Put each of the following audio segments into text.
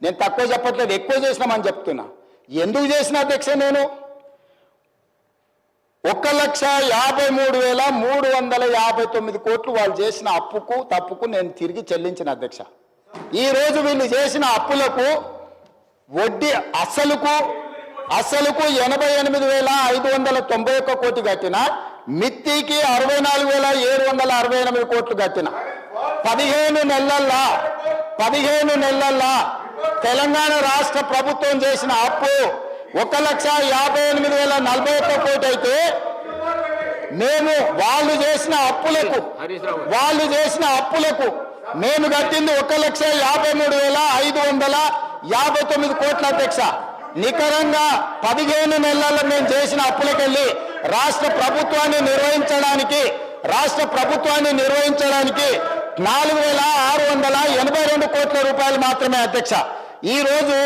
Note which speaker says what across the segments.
Speaker 1: నేను తక్కువ చెప్పట్లేదు, ఎక్కువ చేసినామని చెప్తున్నా. ఎందుకు చేసిన అధ్యక్ష? నేను 1,53,359 కోట్లు వాళ్ళు చేసిన అప్పుకు తప్పుకు నేను తిరిగి చెల్లించిన అధ్యక్ష. ఈరోజు వీళ్ళు చేసిన అప్పులకు వడ్డీ అసలుకు 88,591 కోట్లు కట్టిన, మిత్తికి 64,768 కోట్లు కట్టిన. 15 నెలల్లో తెలంగాణ రాష్ట్ర ప్రభుత్వం చేసిన అప్పు 1,58,041 కోట్లు అయితే మేము వాళ్ళు చేసిన అప్పులకు మేము కట్టింది 1,53,559 కోట్ల అధ్యక్ష. నికరంగా 15 నెలల్లో మేము చేసిన అప్పులకెళ్ళి రాష్ట్ర ప్రభుత్వాన్ని నిర్వహించడానికి 4,682 కోట్ల రూపాయలు మాత్రమే అధ్యక్ష. ఈరోజు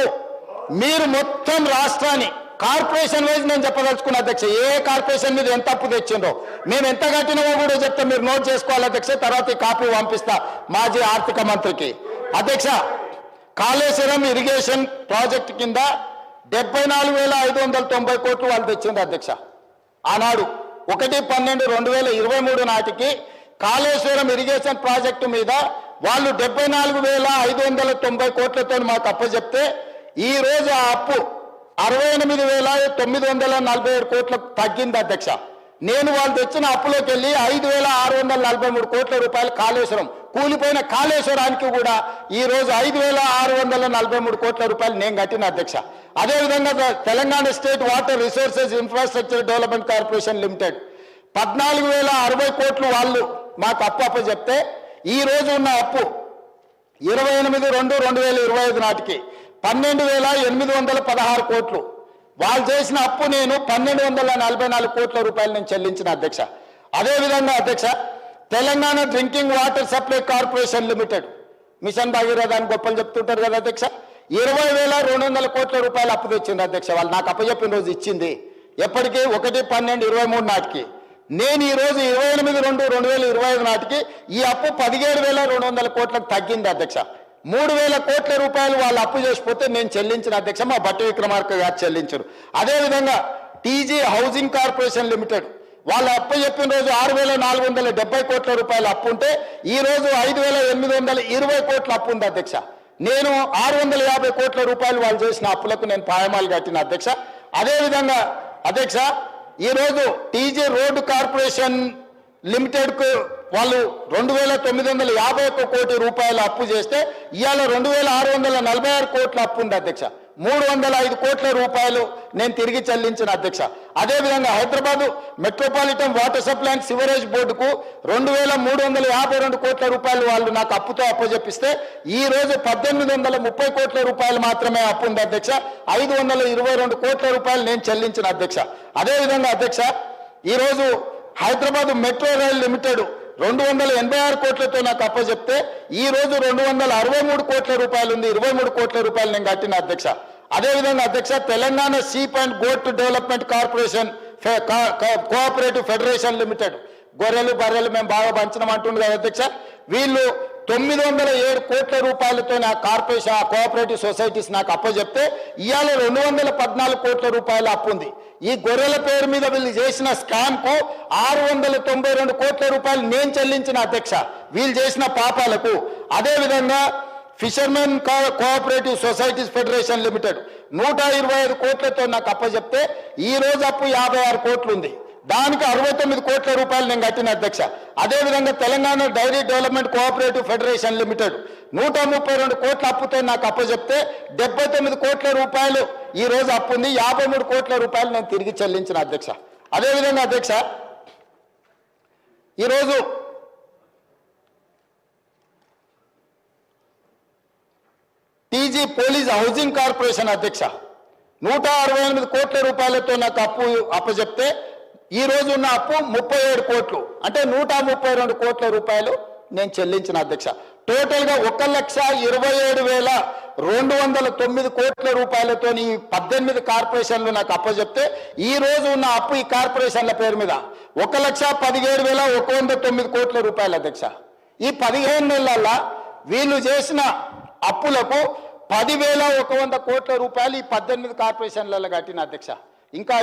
Speaker 1: మీరు మొత్తం రాష్ట్రాన్ని కార్పొరేషన్ వైజ్ నేను చెప్పదలుచుకున్న అధ్యక్ష, ఏ కార్పొరేషన్ మీద ఎంత అప్పు తెచ్చిందో మేము ఎంత కట్టినామో కూడా చెప్తే మీరు నోట్ చేసుకోవాలి అధ్యక్ష. తర్వాత ఈ కాపీ పంపిస్తా మాజీ ఆర్థిక మంత్రికి. అధ్యక్ష, కాళేశ్వరం ఇరిగేషన్ ప్రాజెక్టు కింద 74,590 కోట్లు వాళ్ళు తెచ్చింది అధ్యక్ష. ఆనాడు 1/12/2023 నాటికి కాళేశ్వరం ఇరిగేషన్ ప్రాజెక్టు మీద వాళ్ళు 74,590 కోట్లతో మాకు అప్పచెప్తే ఈ రోజు ఆ అప్పు 68,947 కోట్లకు తగ్గింది అధ్యక్ష. నేను వాళ్ళు తెచ్చిన అప్పులోకి వెళ్ళి 5,643 కోట్ల రూపాయలు కాళేశ్వరం కూలిపోయిన కాళేశ్వరానికి కూడా ఈ రోజు 5,643 కోట్ల రూపాయలు నేను కట్టిన అధ్యక్ష. అదేవిధంగా Telangana state water resources infrastructure development corporation limited 14,060 కోట్లు వాళ్ళు మాకు అప్పు చెప్తే ఈ రోజు ఉన్న అప్పు 28/2/2025 నాటికి 12,816 కోట్లు. వాళ్ళు చేసిన అప్పు నేను 1,244 కోట్ల రూపాయలు నేను చెల్లించిన అధ్యక్ష. అదేవిధంగా అధ్యక్ష, Telangana drinking water supply corporation limited mission Bhagiratha అని గొప్పలు చెప్తుంటారు కదా అధ్యక్ష, 20,200 కోట్ల రూపాయలు అప్పు తెచ్చింది అధ్యక్ష. వాళ్ళు నాకు అప్పచెప్పిన రోజు ఇచ్చింది ఎప్పటికీ 1/12/23 నాటికి. నేను ఈ రోజు 28/2/2025 నాటికి ఈ అప్పు 17,200 కోట్లకు తగ్గింది అధ్యక్ష. 3,000 కోట్ల రూపాయలు వాళ్ళు అప్పు చేసిపోతే నేను చెల్లించిన అధ్యక్ష, మా బట్టి విక్రమార్క గారు చెల్లించరు. అదేవిధంగా టీజీ హౌసింగ్ కార్పొరేషన్ లిమిటెడ్ వాళ్ళు అప్పు చెప్పిన రోజు 6,470 కోట్ల రూపాయలు అప్పు ఉంటే ఈ రోజు 5,820 కోట్ల అప్పు ఉంది అధ్యక్ష. నేను 650 కోట్ల రూపాయలు వాళ్ళు చేసిన అప్పులకు నేను పాయమాలు కట్టిన అధ్యక్ష. అదేవిధంగా అధ్యక్ష, ఈరోజు టీజీ రోడ్డు కార్పొరేషన్ లిమిటెడ్కు వాళ్ళు 2,951 కోటి రూపాయలు అప్పు చేస్తే ఇవాళ 2,646 కోట్ల అప్పు ఉంది అధ్యక్ష. 305 కోట్ల రూపాయలు నేను తిరిగి చెల్లించిన అధ్యక్ష. అదేవిధంగా Hyderabad metropolitan water supply and sewerage బోర్డుకు 2,352 కోట్ల రూపాయలు వాళ్ళు నాకు అప్పుతో అప్పచెప్పిస్తే ఈ రోజు 1,830 కోట్ల రూపాయలు మాత్రమే అప్పు ఉంది అధ్యక్ష. 522 కోట్ల రూపాయలు నేను చెల్లించిన అధ్యక్ష. అదేవిధంగా అధ్యక్ష, ఈరోజు హైదరాబాద్ మెట్రో రైల్ లిమిటెడ్ 286 కోట్లతో నాకు అప్పచెప్తే ఈ రోజు 263 కోట్ల రూపాయలు ఉంది, 23 కోట్ల రూపాయలు నేను కట్టిన అధ్యక్ష. అదేవిధంగా అధ్యక్ష, Telangana sheep and goat development corporation cooperative federation limited గొర్రెలు బర్రెలు మేము బాగా పంచడం అంటుంది కదా అధ్యక్ష, వీళ్ళు 907 కోట్ల రూపాయలతో నా కార్పొరేషన్ కోఆపరేటివ్ సొసైటీస్ నాకు అప్పచెప్తే ఇవాళ 214 కోట్ల రూపాయల అప్పు ఉంది. ఈ గొర్రెల పేరు మీద వీళ్ళు చేసిన స్కామ్ కు 692 కోట్ల రూపాయలు నేను చెల్లించిన అధ్యక్ష వీళ్ళు చేసిన పాపాలకు. అదేవిధంగా fishermen cooperative societies federation limited 125 కోట్లతో నాకు అప్పచెప్తే ఈ రోజు అప్పు 56 కోట్లు ఉంది, దానికి 69 కోట్ల రూపాయలు నేను కట్టిన అధ్యక్ష. అదేవిధంగా Telangana dairy development cooperative federation limited 132 కోట్ల అప్పుతో నాకు అప్పచెప్తే 79 కోట్ల రూపాయలు ఈ రోజు అప్పు ఉంది, 53 కోట్ల రూపాయలు నేను తిరిగి చెల్లించిన అధ్యక్ష. అదేవిధంగా అధ్యక్ష, ఈరోజు టీజీ పోలీస్ హౌసింగ్ కార్పొరేషన్ అధ్యక్ష 168 కోట్ల రూపాయలతో నాకు అప్పచెప్తే ఈ రోజు ఉన్న అప్పు 37 కోట్లు, అంటే 132 కోట్ల రూపాయలు నేను చెల్లించిన అధ్యక్ష. టోటల్ గా 1,27,209 కోట్ల రూపాయలతో ఈ 18 కార్పొరేషన్లు నాకు అప్పచెప్తే ఈ రోజు ఉన్న అప్పు ఈ కార్పొరేషన్ల పేరు మీద 1,17,109 కోట్ల రూపాయలు అధ్యక్ష. ఈ 15 నెలల వీళ్ళు చేసిన అప్పులకు 10,100 కోట్ల రూపాయలు ఈ 18 కార్పొరేషన్లలో కట్టిన అధ్యక్ష. ఇంకా